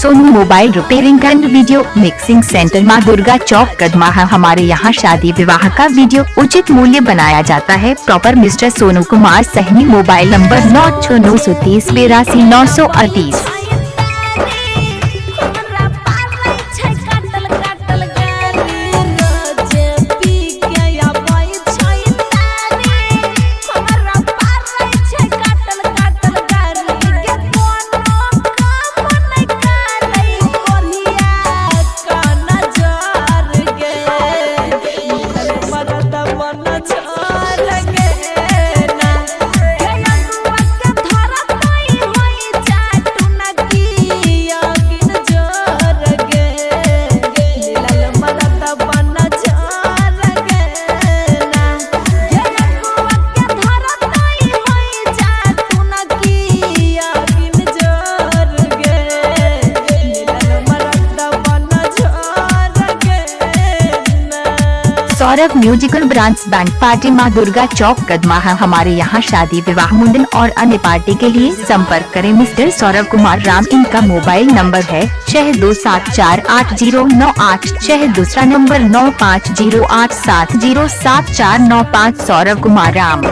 Sonu mobile repairing and video mixing centre, माँ दुर्गा चौक, कदमाहा। हमारे यहाँ शादी विवाह का वीडियो उचित मूल्य बनाया जाता है। Proper Mister Sonu Kumar Sahni. Mobile number 9693828938। Saurabh musical branch band party, माँ दुर्गा चौक, कदमाहा। हमारे यहाँ शादी विवाह मुंडन और अन्य पार्टी के लिए संपर्क करें मिस्टर सौरभ कुमार राम। इनका मोबाइल नंबर है 62748098 6, दूसरा नंबर 9508707495। सौरभ कुमार राम।